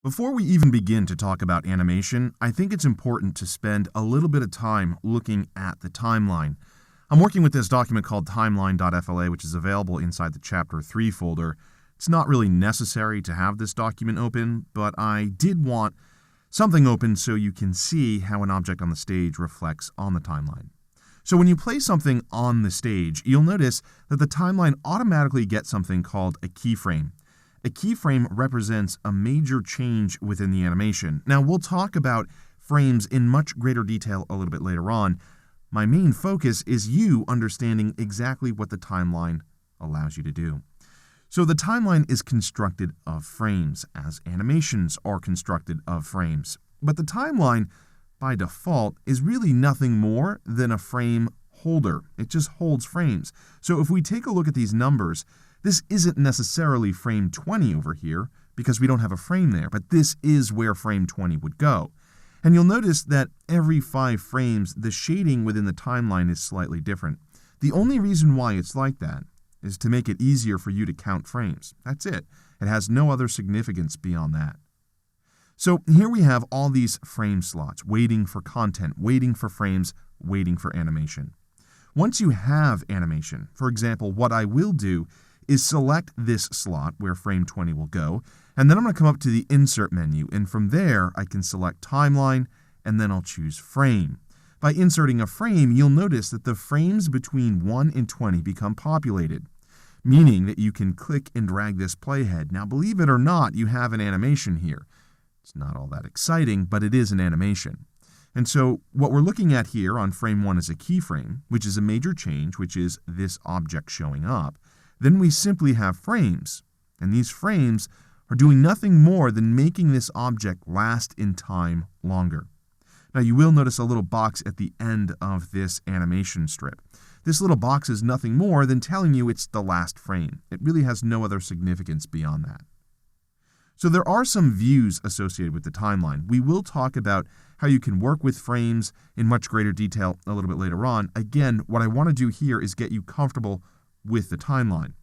Before we even begin to talk about animation, I think it's important to spend a little bit of time looking at the timeline. I'm working with this document called timeline.fla, which is available inside the Chapter 3 folder. It's not really necessary to have this document open, but I did want something open so you can see how an object on the stage reflects on the timeline. So when you place something on the stage, you'll notice that the timeline automatically gets something called a keyframe. A keyframe represents a major change within the animation. Now, we'll talk about frames in much greater detail a little bit later on. My main focus is you understanding exactly what the timeline allows you to do. So the timeline is constructed of frames, as animations are constructed of frames. But the timeline, by default, is really nothing more than a frame holder. It just holds frames. So if we take a look at these numbers, this isn't necessarily frame 20 over here because we don't have a frame there, but this is where frame 20 would go. And you'll notice that every 5 frames, the shading within the timeline is slightly different. The only reason why it's like that is to make it easier for you to count frames. That's it. It has no other significance beyond that. So here we have all these frame slots, waiting for content, waiting for frames, waiting for animation. Once you have animation, for example, what I will do is select this slot where frame 20 will go, and then I'm going to come up to the Insert menu, and from there I can select Timeline, and then I'll choose Frame. By inserting a frame, you'll notice that the frames between 1 and 20 become populated, meaning that you can click and drag this playhead. Now, believe it or not, you have an animation here. It's not all that exciting, but it is an animation. And so what we're looking at here on frame 1 is a keyframe, which is a major change, which is this object showing up. Then we simply have frames, and these frames are doing nothing more than making this object last in time longer. Now you will notice a little box at the end of this animation strip. This little box is nothing more than telling you it's the last frame. It really has no other significance beyond that. So there are some views associated with the timeline. We will talk about how you can work with frames in much greater detail a little bit later on. Again, what I want to do here is get you comfortable with the timeline.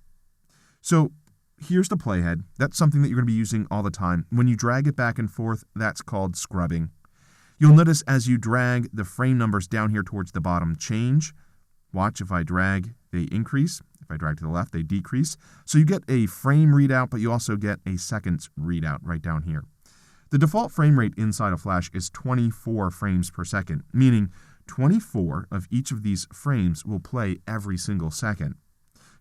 So here's the playhead. That's something that you're going to be using all the time. When you drag it back and forth, that's called scrubbing. You'll notice as you drag the frame numbers down here towards the bottom change. Watch, if I drag, they increase. If I drag to the left, they decrease. So you get a frame readout, but you also get a seconds readout right down here. The default frame rate inside of Flash is 24 frames per second, meaning 24 of each of these frames will play every single second.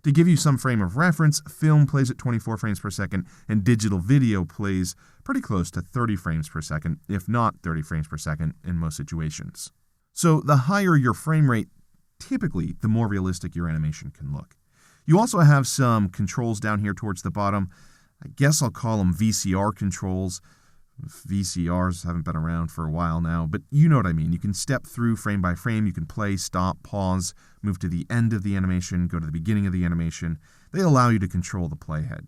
To give you some frame of reference, film plays at 24 frames per second, and digital video plays pretty close to 30 frames per second, if not 30 frames per second in most situations. So the higher your frame rate, typically the more realistic your animation can look. You also have some controls down here towards the bottom. I guess I'll call them VCR controls. VCRs haven't been around for a while now, but you know what I mean. You can step through frame by frame. You can play, stop, pause, move to the end of the animation, go to the beginning of the animation. They allow you to control the playhead.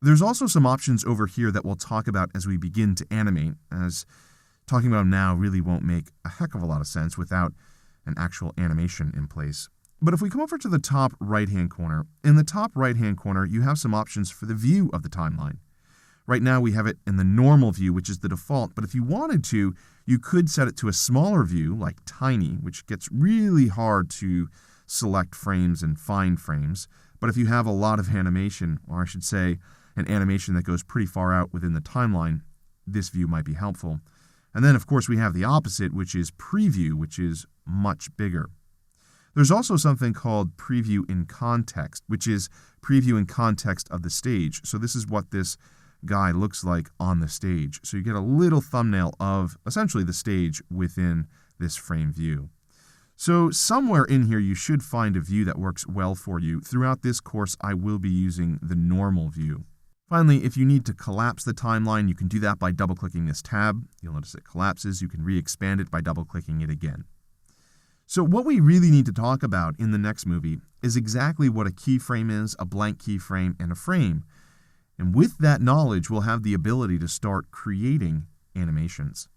There's also some options over here that we'll talk about as we begin to animate, as talking about them now really won't make a heck of a lot of sense without an actual animation in place. But if we come over to the top right-hand corner, in the top right-hand corner, you have some options for the view of the timeline. Right now we have it in the normal view, which is the default, but if you wanted to, you could set it to a smaller view, like tiny, which gets really hard to select frames and find frames. But if you have a lot of animation, or I should say an animation that goes pretty far out within the timeline, this view might be helpful. And then, of course, we have the opposite, which is preview, which is much bigger. There's also something called preview in context, which is preview in context of the stage. So this is what this guy looks like on the stage. So you get a little thumbnail of essentially the stage within this frame view. So somewhere in here you should find a view that works well for you. Throughout this course I will be using the normal view. Finally, if you need to collapse the timeline, you can do that by double-clicking this tab. You'll notice it collapses. You can re-expand it by double-clicking it again. So what we really need to talk about in the next movie is exactly what a keyframe is, a blank keyframe, and a frame. And with that knowledge, we'll have the ability to start creating animations.